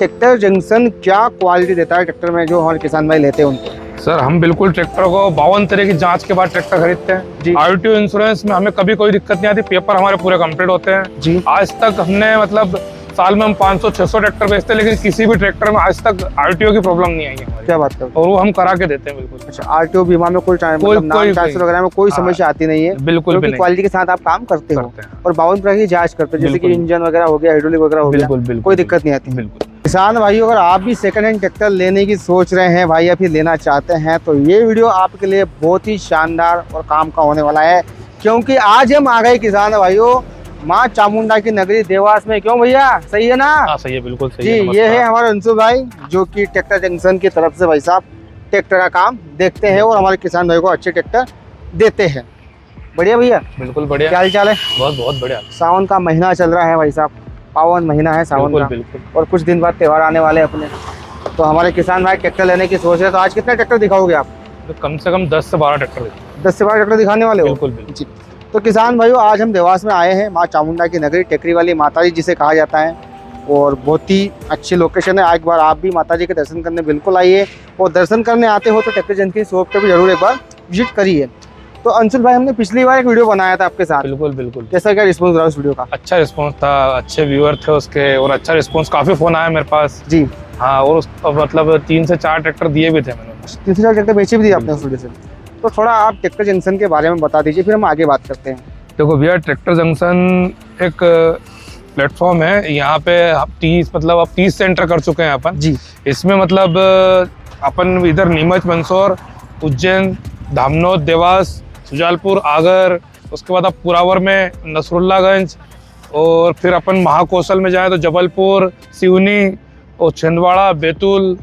Tractor junction क्या quality देता है ट्रैक्टर में जो हमारे किसान भाई लेते हैं उनको? सर हम बिल्कुल ट्रैक्टर को 52 तरह की जांच के बाद ट्रैक्टर खरीदते हैं। आरटीओ इंश्योरेंस में हमें कभी कोई दिक्कत नहीं आती, पेपर हमारे पूरे कंप्लीट होते हैं जी। आज तक हमने मतलब साल में हम 500-600 ट्रैक्टर बेचते हैं, लेकिन किसी भी ट्रैक्टर में आज तक आरटीओ की प्रॉब्लम नहीं आई है हमारी। क्या बात करते और वो हम करा के देते हैं बिल्कुल। अच्छा, आरटीओ बीमा में कोई ट्रांसफर वगैरह में कोई समस्या आती नहीं है? बिल्कुल भी नहीं। क्वालिटी के साथ आप काम करते हो और 52 तरह की जांच करते हैं, जैसे कि इंजन वगैरह हो गया, हाइड्रोलिक वगैरह हो गया, बिल्कुल कोई दिक्कत नहीं आती। बिल्कुल। किसान भाइयों, अगर आप भी सेकंड हैंड ट्रैक्टर लेने की सोच रहे हैं भाई या फिर लेना चाहते हैं तो ये वीडियो आपके लिए बहुत ही शानदार और काम का होने वाला है, क्योंकि आज हम आ गए किसान भाइयों माँ चामुंडा की नगरी देवास में। क्यों भैया, सही है ना? हाँ सही है, बिल्कुल सही जी। है। ये है हमारे अंशु भाई जो कि ट्रैक्टर जंक्शन की तरफ से भाई साहब ट्रैक्टर का काम देखते हैं और हमारे किसान भाई को अच्छे ट्रैक्टर देते हैं। बढ़िया भैया, बिल्कुल बढ़िया। क्या हाल चाल है? बहुत बहुत बढ़िया। सावन का महीना चल रहा है भाई साहब, पावन महीना है सावन का, बिल्कुल। और कुछ दिन बाद त्योहार आने वाले अपने, तो हमारे किसान भाई ट्रैक्टर लेने की सोच रहे हैं। तो आज कितने ट्रैक्टर दिखाओगे आप? तो कम से कम 10 से 12 ट्रैक्टर 10 से 12 ट्रैक्टर दिखाने वाले हो? बिल्कुल बिल्कुल जी। तो किसान भाइयों, आज हम देवास में आए हैं, माँ चामुंडा की नगरी, टेकरी वाली माता जी जिसे कहा जाता है, और बहुत ही अच्छी लोकेशन है। एक बार आप भी माता जी के दर्शन करने बिल्कुल आइए, और दर्शन करने आते हो तो ट्रैक्टर जंक्शन की शॉप पे भी जरूर एक बार विजिट करिए। तो अंशुल भाई, हमने पिछली बार एक वीडियो बनाया था आपके साथ, बिल्कुल बिल्कुल। कैसा क्या रिस्पॉन्स रहा उस वीडियो का? अच्छा रिस्पॉन्स था, अच्छे व्यूअर थे उसके, और अच्छा रिस्पॉन्स, काफी फोन आया मेरे पास जी। हाँ, और मतलब 3 से 4 ट्रैक्टर दिए भी थे मैंने। 3 से 4 ट्रैक्टर बेचे भी दिए आपने उस वीडियो से? तो थोड़ा आप ट्रैक्टर जंक्शन के बारे में बता दीजिए, फिर हम आगे बात करते हैं। देखो भैया, ट्रैक्टर जंक्शन एक प्लेटफॉर्म है, यहाँ पे 30 सेंटर कर चुके हैं अपन जी। इसमें मतलब अपन इधर नीमच, मंदसौर, उज्जैन, धामनोद, देवास, सुजालपुर, आगर, उसके बाद आप पुरावर में नसरुल्लागंज, और फिर अपन महाकौशल में जाए तो जबलपुर, सिवनी और छिंदवाड़ा, बैतूल,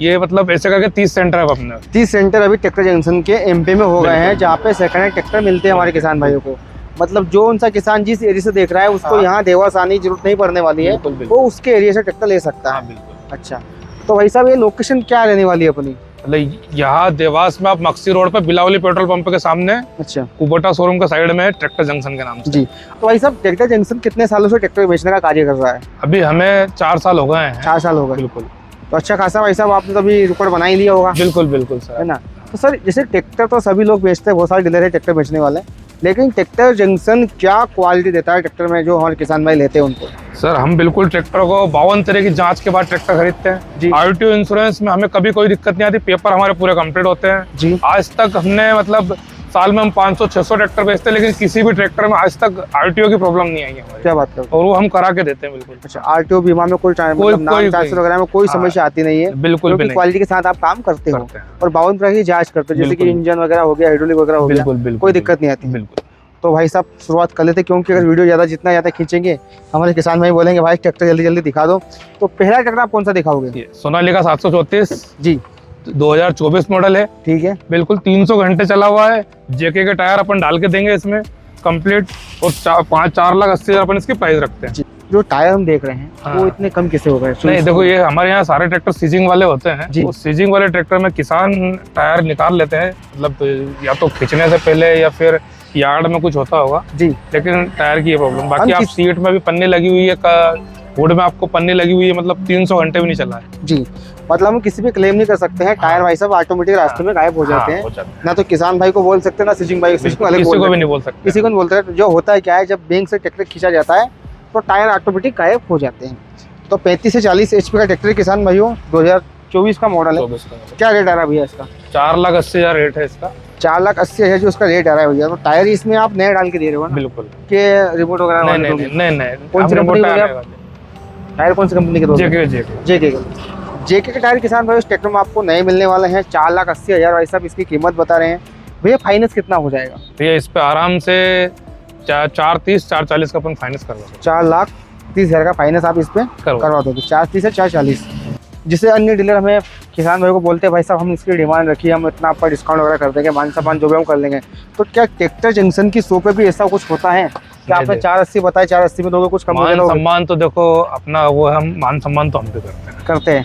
ये मतलब ऐसे करके 30 सेंटर है अपने। 30 सेंटर अभी ट्रैक्टर जंक्शन के एमपी में हो गए हैं, जहाँ पे सेकंड हैंड ट्रैक्टर मिलते हैं हमारे किसान भाइयों को। मतलब जो उनसा किसान जिस एरिया से देख रहा है उसको यहाँ देवास आने की जरूरत नहीं पड़ने वाली है, वो उसके एरिया से ट्रैक्टर ले सकता है। बिल्कुल। अच्छा, तो भाई साहब ये लोकेशन क्या रहने वाली है अपनी? मतलब यहाँ देवास में आप मक्सी रोड पे बिलावली पेट्रोल पंप के सामने, अच्छा, कुबोटा शोरूम के साइड में है ट्रैक्टर जंक्शन के नाम से। जी। तो भाई साहब, ट्रैक्टर जंक्शन कितने सालों से ट्रैक्टर बेचने का कार्य कर रहा है? अभी हमें 4 साल हो गए हैं। 4 साल हो गए? बिल्कुल। तो अच्छा खासा भाई साहब आपने तो अभी रिकॉर्ड बना ही लिया होगा। बिल्कुल बिल्कुल सर, है ना? तो सर, जैसे ट्रैक्टर तो सभी लोग बेचते हैं, बहुत सारे डीलर है ट्रैक्टर बेचने वाले, लेकिन ट्रैक्टर जंक्शन क्या क्वालिटी देता है ट्रैक्टर में जो हमारे किसान भाई लेते हैं उनको? सर हम बिल्कुल ट्रैक्टर को 52 तरह की जांच के बाद ट्रैक्टर खरीदते हैं। आरटीओ इंश्योरेंस में हमें कभी कोई दिक्कत नहीं आती, पेपर हमारे पूरे कंप्लीट होते हैं जी। आज तक हमने मतलब साल में हम 500-600 ट्रैक्टर बेचते हैं, लेकिन किसी भी ट्रैक्टर में आज तक आरटीओ की प्रॉब्लम नहीं आई है हमारी। क्या बात करते हो? और वो हम करा के देते हैं बिल्कुल। अच्छा, आरटीओ बीमा में कोई ट्रांसफर वगैरह में कोई समस्या आती नहीं है? बिल्कुल भी नहीं। क्वालिटी के साथ आप काम करते हो और 52 तरह की जांच करते हो, जैसे कि इंजन वगैरह हो गया, हाइड्रोलिक वगैरह हो गया, कोई दिक्कत नहीं आती। बिल्कुल। तो भाई साहब शुरुआत कर लेते, क्योंकि अगर वीडियो जितना ज्यादा खींचेंगे हमारे किसान भाई बोलेंगे भाई ट्रैक्टर जल्दी जल्दी दिखा दो। तो पहला ट्रैक्टर आप कौन सा दिखाओगे? सोनालिका 734 जी, 2024 मॉडल है। ठीक है। बिल्कुल 300 घंटे चला हुआ है। जेके के टायर अपन डाल के देंगे इसमें कंप्लीट, और 4,80,000 अपन इसकी प्राइस रखते हैं। जो टायर हम देख रहे हैं वो इतने कम कैसे हो गए? नहीं देखो, ये हमारे यहाँ सारे ट्रैक्टर सीजिंग वाले होते हैं। वो सीजिंग वाले ट्रैक्टर में किसान टायर निकाल लेते हैं, मतलब या तो खींचने से पहले या फिर यार्ड में कुछ होता होगा जी, लेकिन टायर की ये प्रॉब्लम। बाकी आप सीट में भी पन्नी लगी हुई है, हुड में आपको पन्नी लगी हुई है, मतलब 300 घंटे भी नहीं चला है जी। मतलब हम किसी भी क्लेम नहीं कर सकते हैं, टायर भाई साहब ऑटोमेटिक रास्ते में गायब हो जाते हैं। ना तो किसान भाई को बोल सकते हैं, ना सीजिंग भाई वाले किसी को भी नहीं बोल सकते, किसी को नहीं बोलते। जो होता है क्या है, जब बैंक से ट्रैक्टर खींचा जाता है तो टायर ऑटोमेटिक गायब हो जाते हैं। तो 35 से 40 HP का ट्रैक्टर किसान भाइयों 2024 का मॉडल है। क्या रेट आ रहा है भैया इसका? 4,80,000 रेट है इसका। 4,80,000 जो उसका रेट आ रहा है भैया। तो टायर इसमें आप नए डाल के दे रहे हो ना? बिल्कुल। के रिमोट वगैरह? नहीं। कौन सी कंपनी के टायर? कौन सी कंपनी के? जेके के टायर किसान भाई उस ट्रैक्टर में आपको नए मिलने वाले हैं। 4,80,000 भाई साहब इसकी कीमत बता रहे हैं भैया। फाइनेंस कितना हो जाएगा भैया इस पे? आराम से 4,30-4,40 का अपन फाइनेंस करवा दोगे। 4,30,000 का फाइनेंस आप इस पे करवा दोगे? 4,30 से 4,40। जिसे अन्य डीलर हमें किसान भाई को बोलते हैं भाई साहब हम इसकी डिमांड रखिए, हम इतना आपका डिस्काउंट वगैरह कर देंगे, मान सम्मान जो भी हम कर लेंगे। तो क्या ट्रैक्टर जंक्शन की शॉप पे भी ऐसा कुछ होता है? क्या आपने 4,80 बताया, 4,80 में दोगे? कुछ कम मान सम्मान तो देखो अपना वो, हम मान सम्मान तो हम भी करते हैं।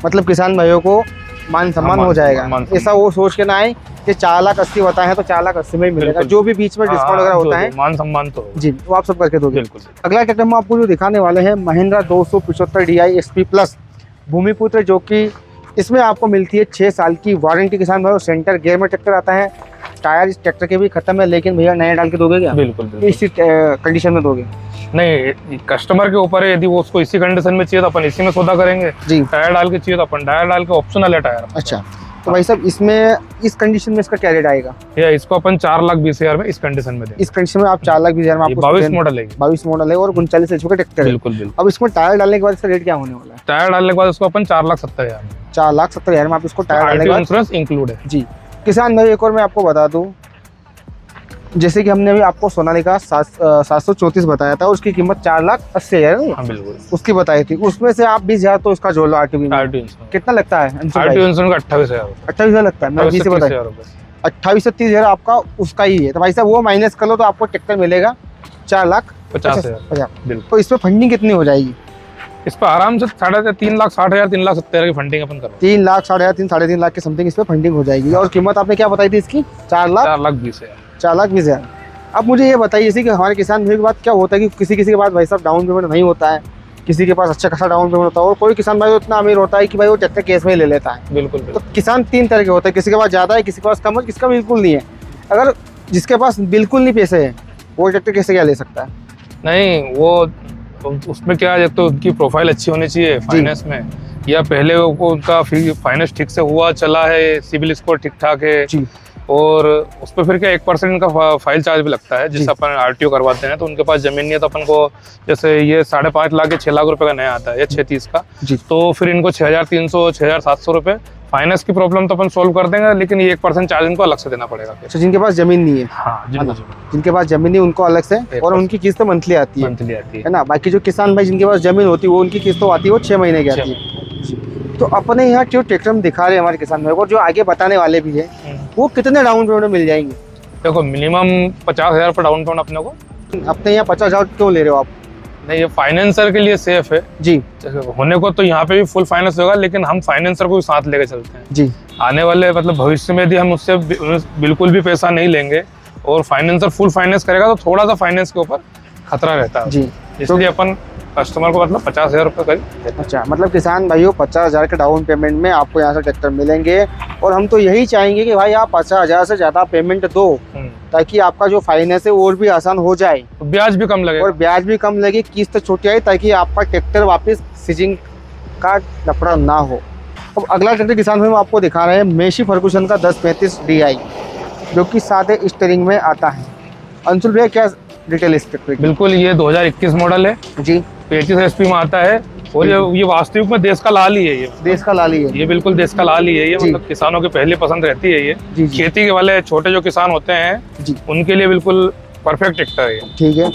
मतलब किसान भाइयों को मान सम्मान हो जाएगा। ऐसा वो सोच के ना आए कि 4,80,000 बताए हैं तो 4,80,000 में ही मिलेगा, जो भी बीच में डिस्काउंट वगैरह होता है मान सम्मान तो जी वो आप सब करके दोगे। बिल्कुल। अगला ट्रैक्टर हम आपको जो दिखाने वाले हैं महिंद्रा 275 DI XP प्लस भूमिपुत्र, जो कि इसमें आपको मिलती है 6 साल की वारंटी के साथ। और सेंटर गियर में ट्रैक्टर आता है। टायर इस ट्रैक्टर के भी खत्म है, लेकिन भैया नया डाल के दोगे क्या? बिल्कुल। इसी कंडीशन में दोगे? नहीं, कस्टमर के ऊपर है, यदि वो उसको इसी कंडीशन में चाहिए तो अपन इसी में सौदा करेंगे जी। टायर डाल के चाहिए तो अपन टायर डाल के, ऑप्शनल है टायर। अच्छा, तो भाई साहब इसमें इस कंडीशन में इसका क्या रेट आएगा? या इसको अपन 4,20,000 में इस कंडीशन में देंगे। इस कंडीशन में आप 4,20,000 में आपको 22 मॉडल है। 22 मॉडल है और 39 HP का ट्रैक्टर है। बिल्कुल। अब इसमें टायर डालने के बाद इसका रेट क्या होने वाला है? टायर डालने के बाद उसको अपन 4,70,000 में। 4,70,000 में आप इसको टायर डालने के बाद इंश्योरेंस इंक्लूड है जी। किसान भाई एक और मैं आपको बता दूं, जैसे कि हमने अभी आपको सोनालिका 734 बताया था, उसकी कीमत 4,80,000 हाँ, बिल्कुल उसकी बताई थी। उसमें से आप 20,000 तो इसका जोड़ लो आरटीओ कितना लगता है? आरटीओ इंश्योरेंस का 28,000 लगता है। मैं 28 से 30,000 आपका उसका ही है। तो भाई साहब वो माइनस कर लो तो आपको ट्रैक्टर मिलेगा 4,50,000। तो इसमें फंडिंग कितनी हो जाएगी? इस पर आराम से 3,60,000 3,70,000 की फंडिंग अपन कर 3 लाख 3.5 लाख की समथिंग इस पे फंडिंग हो जाएगी। और कीमत आपने क्या बताई थी इसकी? 4,20,000। अब मुझे ये बताइए, जैसे कि हमारे किसान भाई के बाद क्या होता है कि किसी के पास भाई साहब डाउन पेमेंट नहीं होता है, किसी के पास अच्छा खासा डाउन पेमेंट होता है, और कोई किसान भाई इतना अमीर होता है कि भाई वो ट्रैक्टर केस में ही ले लेता है। बिल्कुल। तो किसान 3 तरह के होते हैं, किसी के पास ज़्यादा है, किसी के पास कम है, किसका बिल्कुल नहीं है। अगर जिसके पास बिल्कुल नहीं पैसे है वो ट्रैक्टर कैसे क्या ले सकता है? नहीं, वो उसमें क्या है, तो उनकी प्रोफाइल अच्छी होनी चाहिए फाइनेंस में, या पहले उनका फाइनेंस ठीक से हुआ चला है, सिविल स्कोर ठीक ठाक है जी। और उस पर फिर क्या 1% इनका फाइल चार्ज भी लगता है, जिससे अपन आरटीओ करवाते हैं। तो उनके पास जमीन नहीं है तो अपन को, जैसे ये 5.5 लाख या 6 लाख रुपए का नया आता है या 630 का जी, तो फिर इनको 6,300 6,700 रुपए फाइनेंस की प्रॉब्लम तो अपन सोल्व कर देंगे, लेकिन ये 1% चार्ज इनको अलग से देना पड़ेगा। अच्छा, जिनके पास जमीन नहीं है। हाँ, जिनके पास जमीन नहीं उनको अलग से, और उनकी किस्त मंथली आती है ना। बाकी जो किसान भाई जिनके पास जमीन होती है वो उनकी किस्त आती है, वो 6 महीने की आती है। तो अपने यहाँ जो ट्रैक्टर हम दिखा रहे हैं हमारे किसान भाई को, जो आगे बताने वाले भी है, वो कितने डाउन पेमेंट में मिल जाएंगे? देखो, मिनिमम 50,000 पर डाउन पेमेंट अपने को। अपने यहाँ 50,000 क्यों ले रहे हो आप? नहीं, ये फाइनेंसर के लिए सेफ है जी। होने को तो यहाँ पे भी फुल फाइनेंस होगा, लेकिन हम फाइनेंसर को भी साथ लेके चलते हैं जी। आने वाले मतलब भविष्य में यदि हम उससे बिल्कुल भी पैसा नहीं लेंगे और फाइनेंसर फुल फाइनेंस करेगा तो थोड़ा सा फाइनेंस के ऊपर खतरा रहता है जी। इसलिए अपन कस्टमर को मतलब 50,000 रुपये करीब। अच्छा, मतलब किसान भाइयों 50,000 के डाउन पेमेंट में आपको यहाँ से ट्रैक्टर मिलेंगे। और हम तो यही चाहेंगे कि भाई आप 50,000 से ज़्यादा पेमेंट दो, ताकि आपका जो फाइनेंस है और भी आसान हो जाए, ब्याज भी कम लगे, और ब्याज भी कम लगे, किस्त छोटी आए, ताकि आपका ट्रैक्टर वापस सीजिंग का लफड़ा ना हो। अब अगला ट्रैक्टर किसान भाई आपको दिखा रहे हैं मेशी फर्गुसन का 1035 DI, जो कि सादे स्टीयरिंग में आता है। अंशुल भैया क्या डिटेल इस ट्रैक्टर की? बिल्कुल, ये 2021 मॉडल है जी। 35 HP में आता है, और ये वास्तविक में देश का लाल ही है। ये देश का लाल ही है, ये बिल्कुल देश का लाल ही है। ये मतलब किसानों की पहली पसंद रहती है। ये खेती के वाले छोटे जो किसान होते हैं जी, उनके लिए बिल्कुल परफेक्ट ट्रैक्टर है। ठीक है,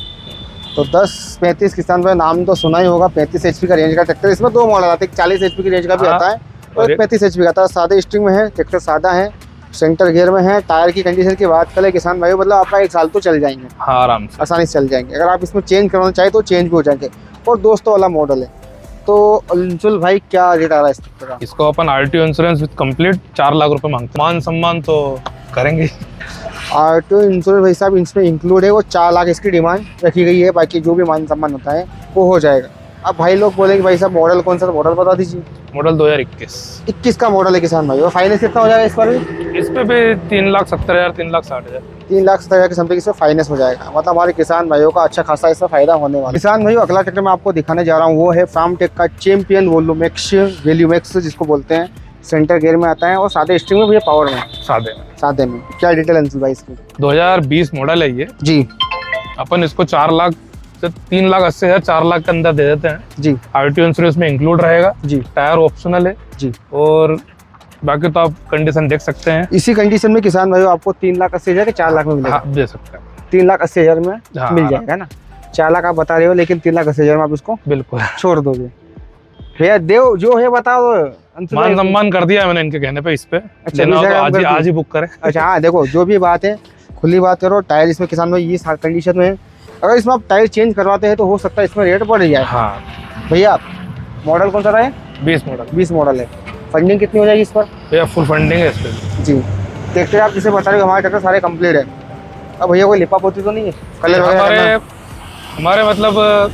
तो 1035 किसान भाई नाम तो सुना ही होगा। 35 HP का रेंज का ट्रैक्टर। इसमें 2 मॉडल आते हैं, 40 HP की रेंज का भी आता है और 35 HP का आता है। सादे स्टीयरिंग में है, ट्रैक्टर सादा है, सेंटर गियर में है। टायर की कंडीशन की बात करें किसान भाई, मतलब आपका 1 साल तो चल जाएंगे। हाँ, आराम से, आसानी से चल जाएंगे। अगर आप इसमें चेंज करवाना चाहे तो चेंज भी हो जाएंगे, और दोस्तों वाला मॉडल है। तो अंशुल भाई क्या रेट आ रहा है इस ट्रैक्टर का? इसको अपन RTO insurance with complete 4 lakh रुपए मांगते हैं। मान सम्मान तो करेंगे। आरटीओ इंश्योरेंस भाई साहब इसमें इंक्लूड है, वो 4 लाख इसकी डिमांड रखी गई है। बाकी जो भी मान सम्मान होता है वो हो जाएगा। अब भाई लोग बोलेंगे भाई साहब मॉडल कौन सा, मॉडल बता दीजिए। मॉडल 2021 का मॉडल है किसान भाई। और फाइनेंस कितना हो जाएगा इस पर? इस पे भी 3,70,000 3,60,000 3,60,000 की समथिंग इसमें फाइनेंस हो जाएगा। मतलब हमारे किसान भाइयों का अच्छा खासा इसमें फायदा होने वाला है। किसान भाइयों अगला ट्रैक्टर मैं आपको दिखाने जा रहा हूँ, वो है फार्मटेक का चैंपियन वॉल्यूमैक्स जिसको बोलते हैं। सेंटर गियर में आता है और सादे स्टीयरिंग में, भैया पावर में, सादे में। क्या डिटेल अंशुल भाई इसकी? 2020 मॉडल है ये जी। अपन इसको 4 लाख से 3,80,000 4 लाख के अंदर दे देते हैं जी। आरटीओ इंश्योरेंस में इंक्लूड रहेगा जी। टायर ऑप्शनल है जी। और बाकी तो आप कंडीशन देख सकते हैं। इसी कंडीशन में किसान भाई आपको 3,80,000 के 4 लाख में मिलेगा। दे सकते हैं 3,80,000 में मिल जाएगा ना। 4 लाख आप बता रहे हो, लेकिन 3,80,000 में आप इसको बिल्कुल छोड़ दोगे। भैया देव जो है बता दो। मान सम्मान कर दिया मैंने इनके कहने पे इस पे। अच्छा, तो आज ही बुक करें। अच्छा हाँ, देखो जो भी बात है खुली बात करो। टायर इसमें किसान भाई ये कंडीशन में है, अगर इसमें आप टायर चेंज करवाते हैं तो हो सकता है इसमें रेट बढ़ जाए। हाँ भैया, मॉडल कौन सा रहा है? 20 मॉडल है। फंडिंग कितनी हो जाएगी इस पर? भैया फुल फंडिंग है इस पर जी। ट्रैक्टर आप जिसे बता रहे हो हमारे ट्रैक्टर सारे कंप्लीट है। अब भैया कोई लिपा पोती तो नहीं है कलर वगैरह? हमारे मतलब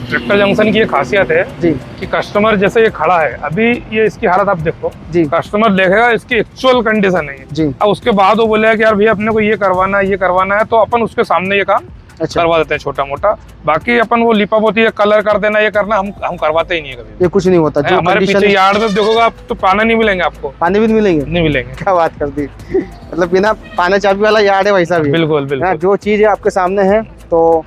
ट्रैक्टर जंक्शन की ये खासियत है जी कि कस्टमर जैसे ये खड़ा है अभी, ये इसकी हालत आप देखो जी, कस्टमर देखेगा इसकी एक्चुअल कंडीशन है जी। अब उसके बाद वो बोलेगा कि यार भैया अपने को ये करवाना है तो अपन उसके सामने ये काम अच्छा करवा देते हैं छोटा मोटा। बाकी अपन वो लिपा पोती कलर कर देना ये करना हम करवाते ही नहीं है कभी। ये कुछ नहीं होता। जो हमारे पीछे यार्ड में देखोगे आप तो पाना नहीं मिलेंगे आपको, पानी भी नहीं मिलेंगे? नहीं मिलेंगे। क्या बात कर दी, मतलब बिना पानी चाबी वाला यार्ड है वैसा भी? बिल्कुल बिल्कुल। जो चीज़ है आपके सामने है। तो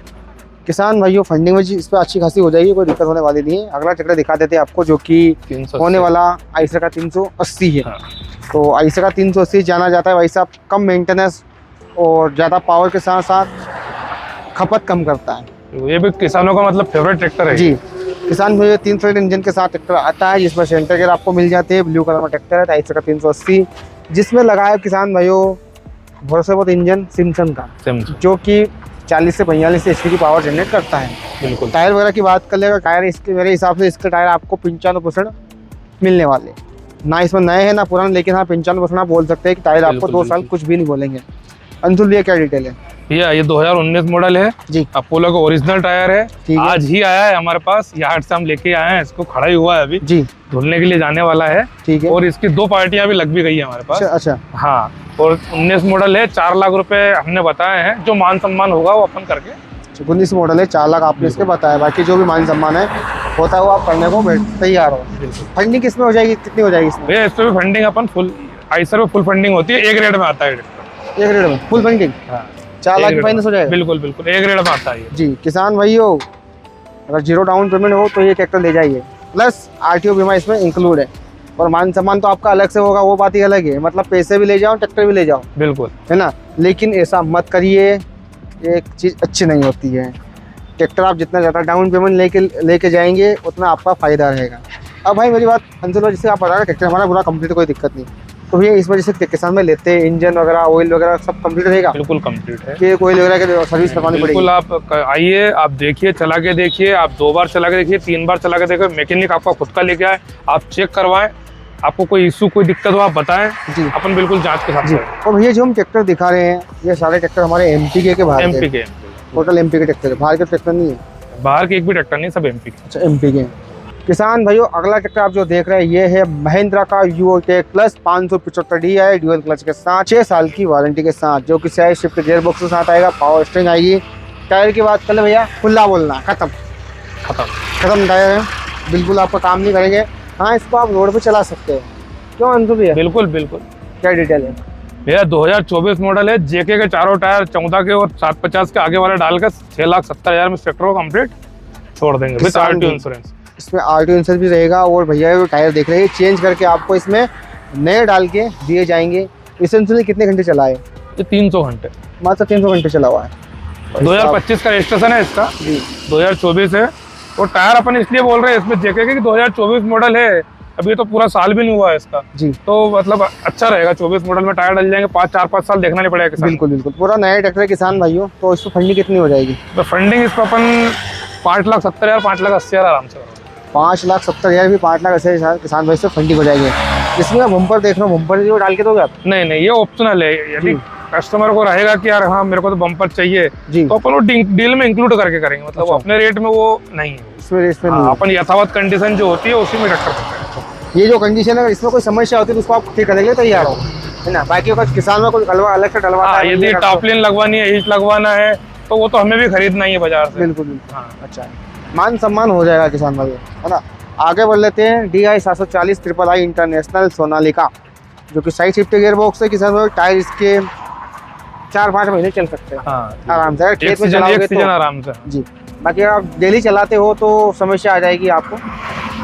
किसान भाइयों फंडिंग में इस पर अच्छी खासी हो जाएगी, कोई दिक्कत होने वाली नहीं है। अगला ट्रैक्टर दिखा देते हैं आपको जो कि होने वाला आइसर का 380 है। तो आइसर का 380 जाना जाता है भाई साहब कम मेंटेनेंस और ज़्यादा पावर के साथ साथ खपत कम करता है। ये भी किसानों का मतलब फेवरेट ट्रैक्टर है जी। किसान भाई 3 सिलेंडर इंजन के साथ ट्रैक्टर आता है जिसमें सेंटर गेयर आपको मिल जाते हैं। ब्लू कलर में ट्रैक्टर है आइसर का 380 जिसमें लगा है किसान भाइयों भरोसेमंद इंजन सिमसन का, जो कि 40 से 42 HP की पावर जनरेट करता है। बिल्कुल। टायर वगैरह की बात कर लेगा, टायर इसके मेरे हिसाब से इसके टायर आपको 95% मिलने वाले, ना इसमें नए हैं ना पुराने, लेकिन हाँ 95% आप बोल सकते हैं कि टायर आपको 2 साल कुछ भी नहीं बोलेंगे। अंशुल भैया क्या डिटेल है? भैया ये 2019 मॉडल है जी। अपोलो का ओरिजिनल टायर है। आज ही आया है हमारे पास, यार्ड से हम लेके आए हैं इसको, खड़ा ही हुआ है अभी जी, धुलने के लिए जाने वाला है। ठीक है। और इसकी 2 पार्टियां भी लग भी गई है हमारे पास। अच्छा। हाँ, और 19 मॉडल है, 4 लाख रुपए हमने बताए हैं, जो मान सम्मान होगा वो अपन करके। 19 मॉडल है, 4 लाख आपने इसके बताया, बाकी जो भी मान सम्मान है होता है वो आप करने को तैयार हो। फंडिंग किसमें हो जाएगी, कितनी हो जाएगी इसमें? भैया इस पे भी फंडिंग अपन फुल, आइसर में फुल फंडिंग होती है, एक रेट में आता है। एक रेट में फुल फंडिंग? हाँ। 4 लाख फाइनेंस हो जाएगा? बिल्कुल बिल्कुल, एक रेट में आता है जी। किसान भाइयों अगर 0 डाउन पेमेंट हो तो ये ट्रैक्टर ले जाइए, प्लस RTO बीमा इसमें इंक्लूड है, और मान सम्मान तो आपका अलग से होगा, वो बात ही अलग है। मतलब पैसे भी ले जाओ, ट्रैक्टर भी ले जाओ, बिल्कुल है ना। लेकिन ऐसा मत करिए, एक चीज़ अच्छी नहीं होती है। ट्रैक्टर आप जितना ज़्यादा डाउन पेमेंट लेके जाएंगे उतना आपका फ़ायदा रहेगा। अब भाई मेरी बात अंशुल भाई, जिससे आप बता रहे ट्रैक्टर हमारा पूरा कंप्लीट, कोई दिक्कत नहीं, तो भैया इस वजह से किसान में लेते हैं इंजन वगैरह ऑयल वगैरह सब कंप्लीट रहेगा? बिल्कुल कंप्लीट है। कि ऑयल वगैरह की सर्विस करवानी पड़ेगी? बिल्कुल, आप आइए, आप देखिए, चला के देखिए, आप 2 बार चला के देखिए, 3 बार चला के देखिए, मैकेनिक आपका खुद का लेके आए, आप चेक करवाएं, आपको कोई इशू कोई दिक्कत हो आप बताएं जी, अपन बिल्कुल जांच के साथ। और भैया जो हम ट्रैक्टर दिखा रहे हैं ये सारे ट्रैक्टर हमारे MP के बाहर? MP के, टोटल MP के ट्रैक्टर है, बाहर के ट्रैक्टर नहीं है? बाहर के एक भी ट्रैक्टर नहीं, सब MP के। अच्छा, MP के। किसान भाइयों अगला ट्रैक्टर आप जो देख रहे हैं ये है महिंद्रा का यूओटेक प्लस 575 DI ड्यूअल क्लच के साथ, 6 साल की वारंटी के साथ, जो कि 6 शिफ्ट गियर बॉक्स के साथ आएगा, पावर स्टीयरिंग आएगी। टायर की बात कर ले भैया, खुला बोलना, खत्म टायर है, बिल्कुल आपका काम नहीं करेंगे। हाँ, इसको आप रोड पे चला सकते हो, क्यों अंशु भैया? बिल्कुल बिल्कुल। क्या डिटेल है भैया? 2024 मॉडल है, JK के चारों टायर 14 के और 750 के आगे वाले डालकर 6,70,000 में ट्रैक्टर को कंप्लीट छोड़ देंगे विद RTO इंश्योरेंस। इसमें RTO इंश्योरेंस भी रहेगा, और भैया जो टायर देख रहे हैं चेंज करके आपको इसमें नए डाल के दिए जाएंगे। इसेंशियली कितने घंटे चला है ये? 300 घंटे, मात्र 300 घंटे चला हुआ है। 2025 का रजिस्ट्रेशन है इसका जी, 2024 है। और टायर अपन इसलिए बोल रहे हैं इसमें JK के 2024 मॉडल है, अभी तो पूरा साल भी नहीं हुआ है इसका जी, तो मतलब अच्छा रहेगा। 24 मॉडल में टायर डल जाएंगे, 4-5 साल देखना नहीं पड़ेगा। बिल्कुल बिल्कुल, पूरा नया ट्रैक्टर किसान भाइयों। तो इसको फंडिंग कितनी हो जाएगी? तो फंडिंग इसको अपन 5,70,000 5,80,000 आराम से, 5,70,000 भी 5,80,000 किसान भाई से फंडिंग हो जाएगी। इसमें बम्पर देख रहा हूँ, बम्पर जो डाल के दोगे आप? नहीं, ये ऑप्शनल है, यदि कस्टमर को रहेगा कि यार हाँ मेरे को तो बम्पर चाहिए जी, तो अपन वो डील में इंक्लूड करके करेंगे, मतलब अच्छा, अपने रेट में वो नहीं है, इसमें नहीं, अपन यथावत कंडीशन जो होती है उसी में ट्रैक्टर करते हैं। ये जो कंडीशन है, इसमें कोई समस्या होती है तो उसको आप ठीक करने के लिए तैयार हो, है ना। बाकी अगर किसान में कोई अलग से डलवाना है, यदि टॉप लाइन लगवानी है, हीट लगवाना है, तो वो तो हमें भी खरीदना ही है बाजार से। बिल्कुल। हाँ, अच्छा, मान सम्मान हो जाएगा किसान भाई, है ना। आगे बढ़ लेते हैं। DI 740 III इंटरनेशनल सोनालिका, जो कि साइड शिफ्ट गियर बॉक्स है किसान भाई। टायर इसके 4-5 महीने चल सकते हैं आराम से, खेत में चलाओगे तो आराम से जी। बाकी आप डेली चलाते हो तो समस्या आ जाएगी आपको।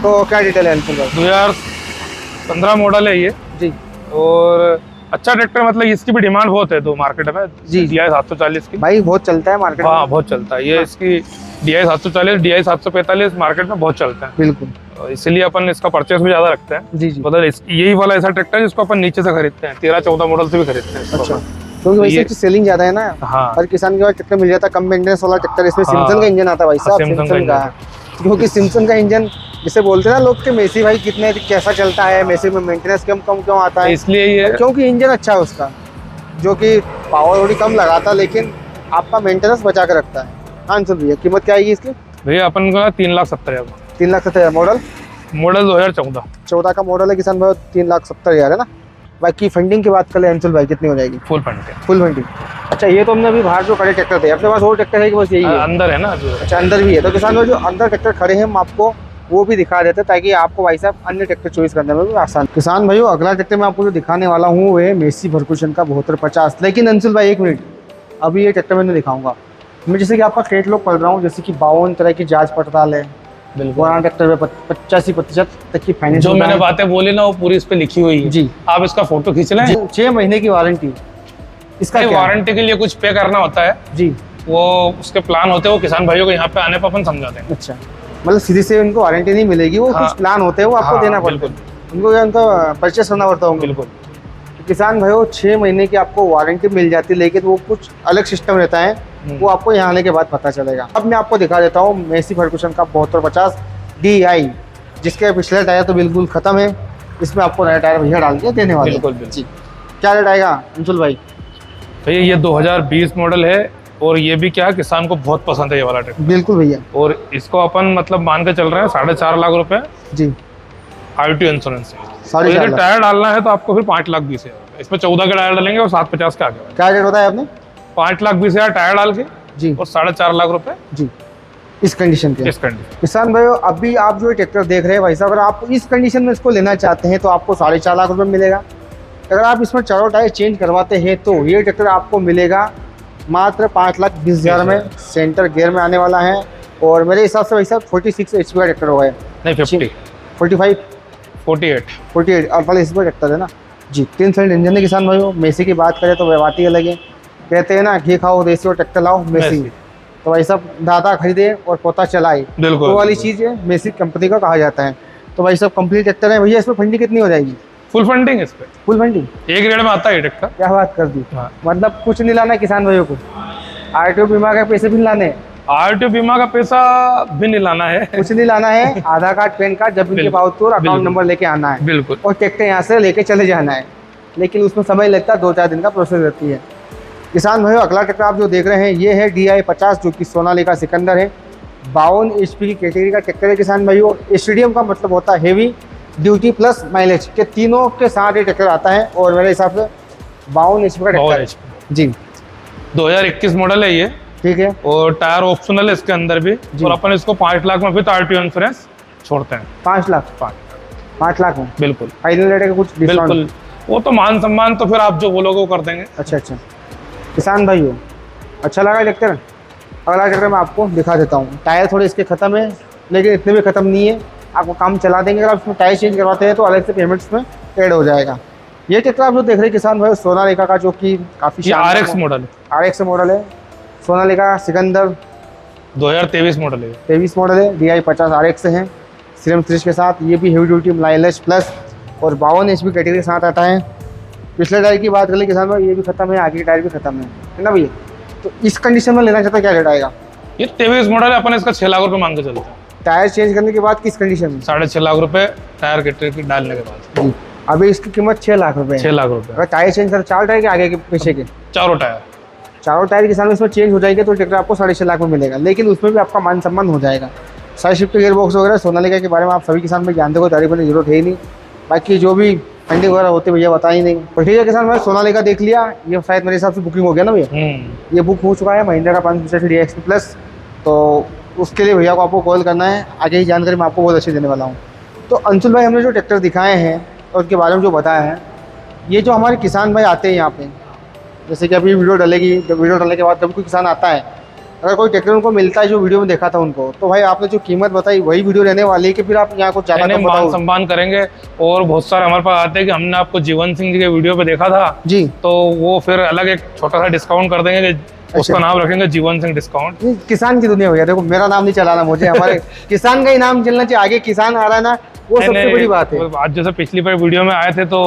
तो क्या डिटेल है अंशुल भाई? 2015 मॉडल है ये जी, और अच्छा ट्रैक्टर, मतलब इसकी भी डिमांड बहुत है तो मार्केट में जी। DI 740 की भाई बहुत चलता है मार्केट में। हाँ, बहुत चलता है ये। इसकी DI 740 DI 745 मार्केट में बहुत चलता है, बिल्कुल, इसलिए अपन इसका परचेस भी ज्यादा रखते हैं जी। मतलब यही वाला ऐसा ट्रैक्टर है जिसको अपन नीचे से खरीदते हैं, 13-14 मॉडल से भी खरीदते हैं। अच्छा, क्योंकि वैसे इसकी सेलिंग ज्यादा है ना। हाँ, हर किसान के पास ट्रैक्टर मिल जाता है, कम मेंटेनेंस वाला ट्रैक्टर। इसमें सिम्सन का इंजन आता है भाई साहब, सिम्सन का, क्योंकि सिम्पसन का इंजन जिसे बोलते हैं ना लोग कि मेसी भाई कितने कैसा चलता है, मेसी में मेंटेनेंस कम क्यों आता है, इसलिए ये क्योंकि इंजन अच्छा है उसका, जो कि पावर थोड़ी कम लगाता लेकिन आपका मेंटेनेंस बचा के रखता है। हाँ अंशुल भैया, कीमत क्या आएगी इसकी? भैया अपन का 3,70,000। 3,70,000 मॉडल? मॉडल 2014 का मॉडल है किसान भाई, 3,70,000 है ना। बाकी फंडिंग की बात करें अंशुल भाई, कितनी हो जाएगी? Full funding. Full funding. अच्छा, ये तो हमने अभी बाहर जो खड़े ट्रैक्टर थे, अपने पास और ट्रैक्टर है कि बस यही है? अंदर है ना जो। अच्छा, अंदर भी है। तो किसान भाई जो अंदर ट्रैक्टर खड़े हैं हम आपको वो भी दिखा देते हैं ताकि आपको भाई साहब अन्य ट्रैक्टर चॉइस करने में भी आसान। किसान भाई अगला ट्रैक्टर मैं आपको जो दिखाने वाला हूँ वो है मेसी फर्गुसन का 7250। लेकिन अंशुल भाई एक मिनट, अभी ये ट्रैक्टर मैं दिखाऊंगा, मैं जैसे कि आपका कैटलॉग पढ़ रहा हूँ, जैसे कि 52 तरह की जांच पड़ताल है, पुराना ट्रैक्टर में 85% तक की फाइनेंस। जो मैंने बातें बोली ना वो पूरी इस पे लिखी हुई है जी। आप इसका फोटो खींच लें। 6 महीने की वारंटी। इसका वारंटी के लिए कुछ पे करना होता है जी, वो उसके प्लान होते हैं, वो किसान भाइयों को यहाँ पे आने पर अपन समझाते हैं। अच्छा, मतलब सीधे से उनको वारंटी नहीं मिलेगी, वो कुछ प्लान होते हैं वो आपको देना पड़ता है, उनको उनका परचेस करना पड़ता है। बिल्कुल। किसान भाइयों 6 महीने की आपको वारंटी मिल जाती है, लेकिन वो कुछ अलग सिस्टम रहता है, वो आपको यहाँ आने के बाद पता चलेगा। अब मैं आपको दिखा देता हूँ मेसी फर्गुसन का 7250 DI, जिसके पिछले टायर तो बिल्कुल खत्म है, इसमें आपको नया टायर भैया डाल के देने वाले। बिल्कुल जी। क्या रेट आएगा अंशुल भाई? भैया ये 2020 मॉडल है और ये भी क्या किसान को बहुत पसंद है ये वाला ट्रैक्टर। बिल्कुल भैया। और इसको अपन मतलब मान के चल रहे हैं 4.5 लाख रुपए जी, IoT इंश्योरेंस से। 4.5 लाख। टायर डालना है तो आपको फिर 5,20,000, इसमें 14 के टायर डालेंगे और 750 के आगे। क्या रेट बताया आपने? 5,20,000 टायर डाल के जी, और 4.5 लाख रुपए जी इस कंडीशन के। इस कंडीशन। किसान भाई अभी आप जो ट्रैक्टर देख रहे हैं भाई साहब, अगर आप इस कंडीशन में इसको लेना चाहते हैं तो आपको 4.5 लाख रुपए मिलेगा। अगर आप इसमें चारों टायर चेंज करवाते हैं तो ये ट्रैक्टर आपको मिलेगा मात्र 5,20,000 में। सेंटर गियर में आने वाला है और मेरे हिसाब से भाई साहब 46 HP का ट्रैक्टर होगा। नहीं 50 45 48 और पहले इसमें ट्रैक्टर है ना जी। 3 सिलेंडर इंजन है किसान भाइयों। मेसी की बात करें तो वह बात ही अलग है, कहते हैं ना घी खाओ देसी और ट्रैक्टर लाओ मेसी। तो भाई साहब दादा खरीदे और पोता चलाए, बिल्कुल वो वाली चीज़ है, मेसी कंपनी का कहा जाता है। तो भाई साहब कंप्लीट ट्रैक्टर है भैया। इसमें फंडिंग कितनी हो जाएगी? फुल फंडिंग इस पे। फुल फंडिंग एक रेट में आता है ट्रैक्टर। क्या बात कर दी। हाँ। मतलब कुछ नहीं लाना किसान भाइयों को, RTO बीमा के पैसे भी नहीं लाने, RTO बीमा का पैसा भी नहीं लाना है, कुछ नहीं लाना है। आधार कार्ड पैन कार्ड जब इनके पास तो अकाउंट नंबर लेके आना है बिल्कुल, और ट्रैक्टर यहाँ से लेके चले जाना है। लेकिन उसमें समय लगता है, 2-4 दिन का प्रोसेस रहती है। किसान भाइयों अगला ट्रैक्टर आप जो देख रहे हैं ये है DI 50, जो कि सोनालिका सिकंदर है। 52 HP की कैटेगरी का ट्रैक्टर है किसान भाइयों। स्टेडियम का मतलब होता है हेवी ड्यूटी प्लस माइलेज के तीनों के साथ ये ट्रैक्टर आता है और मेरे हिसाब से 52 HP का ट्रैक्टर है जी। 2021 मॉडल है ये, ठीक है। और टायर ऑप्शनल है इसके अंदर भी। और अपन इसको 5 लाख में फिर RTO इंश्योरेंस छोड़ते हैं। 5 लाख में बिल्कुल फाइनल रेट का कुछ डिस्काउंट? बिल्कुल, वो तो मान सम्मान तो फिर आप जो बोलोगे वो कर देंगे। अच्छा। किसान भाइयों अच्छा लगा ट्रैक्टर? अगला ट्रैक्टर मैं आपको दिखा देता हूँ। टायर थोड़े इसके ख़त्म है लेकिन इतने भी ख़त्म नहीं है, आपको काम चला देंगे। अगर आप इसमें टायर चेंज करवाते हैं तो अलग से पेमेंट्स में ऐड हो जाएगा। ये ट्रैक्टर आप जो देख रहे हैं किसान भाई सोनालिका का, जो कि काफ़ी RX मॉडल है। RX मॉडल है। सोनालिका सिकंदर 2023 मॉडल है। 23 मॉडल है। DI 50 RX है सिरम सीरीज के साथ। ये भी हेवी ड्यूटी माइलेज प्लस और 52 HP कैटेगरी के साथ आता है। पिछले टायर की बात कर ले किसान भाई, ये भी खत्म है, आगे के टायर भी खत्म है ना भैया। तो इस कंडीशन में लेना चाहता क्या रेट आएगा? ये 23 मॉडल है, अपन इसका 6 लाख रुपए मांग के चलते हैं। टायर चेंज करने के बाद किस कंडीशन में? 6.5 लाख रुपए टायर के डालने के बाद जी। अभी इसकी कीमत 6 लाख रुपए है। 6 लाख रुपए। अगर टायर चेंज कर 4 टायर के आगे के पीछे के चारों टायर किसान इसमें चेंज हो जाएंगे तो ट्रैक्टर आपको 6.5 लाख में मिलेगा। लेकिन उसमें भी आपका मान सम्मान हो जाएगा। साइड शिफ्ट गियर बॉक्स वगैरह सोनालिका के बारे में आप सभी किसान भाई जानते हो, तारीफ करने की जरूरत है ही नहीं। बाकी जो भी फंडिंग वगैरह होते भैया बता ही नहीं। तो ठीक है किसान भाई, सोनालिका देख लिया। ये शायद मेरे हिसाब से बुकिंग हो गया ना भैया? ये बुक हो चुका है महिंद्रा का 585 DX प्लस। तो उसके लिए भैया को आपको कॉल करना है। आगे की जानकारी मैं आपको बहुत अच्छी देने वाला हूँ। तो अंशुल भाई हमने जो ट्रैक्टर दिखाए हैं और उसके बारे में जो बताया है, ये जो हमारे किसान भाई आते हैं यहाँ पे, जैसे कि अभी वीडियो डलेगी, जब वीडियो डालने के बाद जब कोई किसान आता है, अगर कोई ट्रैक्टर उनको मिलता है जो वीडियो में देखा था उनको, तो भाई आपने जो कीमत बताई वही वीडियो रहने वाली है कि फिर आप यहाँ कुछ ज़्यादा मान सम्मान करेंगे? और बहुत सारे हमारे पास आते हैं कि हमने आपको जीवन सिंह जी के वीडियो पे देखा था जी, तो वो फिर अलग एक छोटा सा डिस्काउंट कर देंगे कि उसका नाम रखेंगे जीवन सिंह डिस्काउंट। किसान की दुनिया भैया, देखो मेरा नाम नहीं चलाना मुझे, हमारे किसान का ही नाम चलना चाहिए। आगे किसान आ रहा है ना, वो सबसे बड़ी बात है। आज जैसे पिछली बार वीडियो में आए थे तो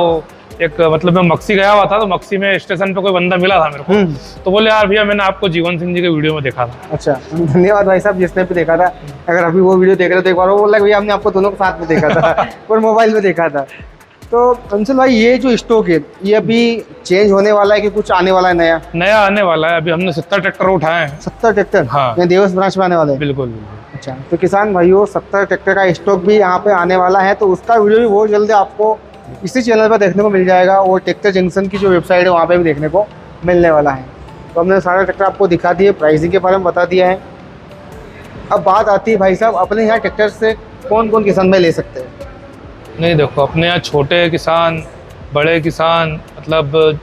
एक मतलब मैं मक्सी गया हुआ था, तो मक्सी में स्टेशन पे कोई बंदा मिला था मेरे को, तो बोले यार भैया मैंने आपको जीवन सिंह जी के वीडियो में देखा था। अच्छा, धन्यवाद भाई साहब जिसने भी देखा था। अगर अभी वो वीडियो देख रहे हो तो एक बार वो बोल रहा है भैया हमने आपको दोनों को साथ में देखा था और मोबाइल में देखा था। तो अंशुल भाई ये जो स्टॉक है ये अभी चेंज होने वाला है कि कुछ आने वाला है नया? नया आने वाला है, अभी हमने 70 ट्रैक्टर उठाए हैं। 70 ट्रैक्टर? हाँ, ये देवस ब्रांच में आने वाले हैं? बिल्कुल बिल्कुल। अच्छा, तो किसान भाइयों 70 ट्रैक्टर का स्टॉक भी यहाँ पे आने वाला है, तो उसका वीडियो भी बहुत जल्दी आपको इसी चैनल पर देखने को मिल जाएगा और ट्रैक्टर जंक्शन की जो वेबसाइट है वहाँ पे भी देखने को मिलने वाला है। तो हमने सारा ट्रैक्टर आपको दिखा दिए, प्राइसिंग के बारे में बता दिया है। अब बात आती है भाई साहब अपने यहाँ ट्रैक्टर से कौन कौन किसान भाई ले सकते हैं? नहीं देखो, अपने यहाँ छोटे किसान, बड़े किसान, मतलब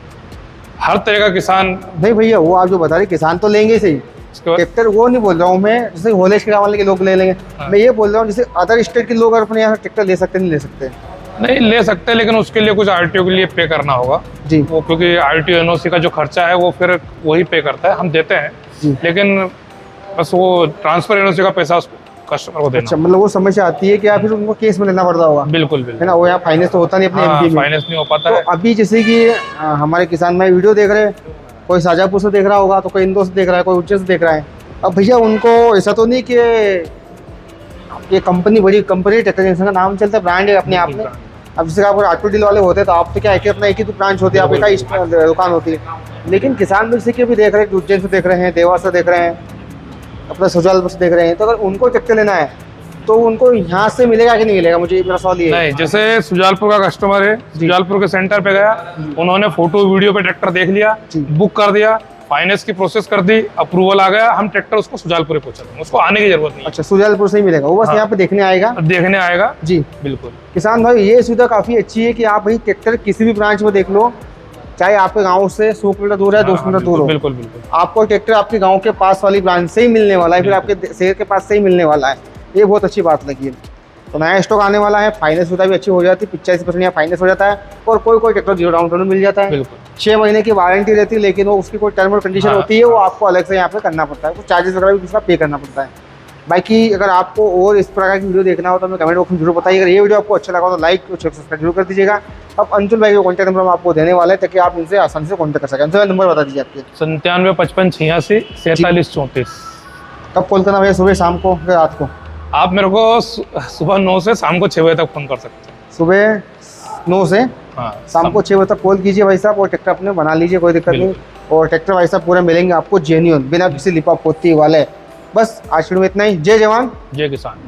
हर तरह का किसान। नहीं भैया वो आप जो बता रहे किसान तो लेंगे सही, ट्रैक्टर वो नहीं बोल रहा हूँ मैं, जैसे होलेश के वाले के लोग ले लेंगे। हाँ। मैं ये बोल रहा हूँ जैसे अदर स्टेट के लोग अपने यहाँ ट्रैक्टर ले सकते नहीं ले सकते? नहीं ले सकते, लेकिन उसके लिए कुछ आरटीओ के लिए पे करना होगा जी। वो, क्योंकि आरटीओ एनओसी का जो खर्चा है वो फिर वही पे करता है, हम देते हैं जी। लेकिन बस वो ट्रांसफर एनओसी का पैसा कस्टमर को देना। अच्छा, मतलब वो समस्या आती है कि आप फिर उनको केस में लेना पड़ता होगा? बिल्कुल बिल्कुल, है ना, वो यहाँ फाइनेंस तो होता नहीं अपने एमपी में, फाइनेंस नहीं हो पाता तो है। अभी जैसे कि हमारे किसान भाई वीडियो देख रहे हैं, कोई शाजापुर से देख रहा होगा, तो कोई इंदौर से देख रहा है, कोई उज्जैन से देख रहा है। अब भैया उनको ऐसा तो नहीं कि ये कंपनी बड़ी कंपनी ट्रैक्टर जंक्शन का नाम चलता है, ब्रांड है अपने आप में। अब जैसे आप ऑटो डील वाले होते हैं तो आप तो क्या है कि अपना एक ही ब्रांच होती है, आप एक ही दुकान होती है। लेकिन किसान जैसे कि अभी देख रहे हैं, उज्जैन से देख रहे हैं, देवास से देख रहे हैं, अपना सुजालपुर से देख रहे हैं, तो अगर उनको ट्रैक्टर लेना है तो उनको यहाँ से मिलेगा कि नहीं मिलेगा? मुझे मेरा सवाल ये है। नहीं, जैसे सुजालपुर का कस्टमर है, सुजालपुर के सेंटर पे गया, उन्होंने फोटो वीडियो पे ट्रैक्टर देख लिया, बुक कर दिया, फाइनेंस की प्रोसेस कर दी, अप्रूवल आ गया, हम ट्रैक्टर उसको सुजालपुर पहुंचा देंगे, उसको आने की जरूरत नहीं। अच्छा, सुजालपुर से ही मिलेगा वो, बस यहाँ पे देखने आएगा? देखने आएगा जी बिल्कुल। किसान भाई ये सुविधा काफी अच्छी है कि आप भाई ट्रैक्टर किसी भी ब्रांच में देख लो, चाहे आपके गांव से 100 किलोमीटर दूर है, 200 किलोमीटर दूर हो, बिल्कुल बिल्कुल, आपको ट्रैक्टर आपके गांव के पास वाली ब्रांच से ही मिलने वाला है, फिर आपके शहर के पास से ही मिलने वाला है। ये बहुत अच्छी बात लगी है। तो नया स्टॉक आने वाला है, फाइनेंस सुविधा भी अच्छी हो जाती है, 85% यहाँ फाइनेंस हो जाता है, और कोई ट्रैक्टर 0 डाउन पेमेंट मिल जाता है। बिल्कुल 6 महीने की वारंटी रहती है, लेकिन वो उसकी कोई टर्म और कंडीशन होती है, वो आपको अलग से यहाँ पे करना पड़ता है, कुछ चार्जेस वगैरह भी उसका पे करना पड़ता है। बाकी अगर आपको और इस प्रकार की वीडियो देखना हो तो हमें कमेंट बॉक्स में जरूर बताइए। अगर ये वीडियो आपको अच्छा लगा तो लाइक और सब्सक्राइब जरूर कर दीजिएगा। अब अंशुल भाई का कॉन्टैक्ट नंबर हम आपको देने वाले हैं ताकि आप इनसे आसानी से कॉन्टैक्ट कर सकें। अंशुल नंबर बता दीजिए आपके। 97 55 86 47 34। कब कॉल करना भैया, सुबह शाम को या रात को? आप मेरे को सुबह 9 से शाम को 6 बजे तक फोन कर सकते हैं। सुबह 9 से शाम को 6 बजे तक कॉल कीजिए भाई साहब, और ट्रैक्टर अपने बना लीजिए, कोई दिक्कत नहीं। और ट्रैक्टर भाई साहब पूरे मिलेंगे आपको जेन्युइन, बिना किसी लिपा पोती वाले। बस आज में इतना ही। जय जवान जय किसान।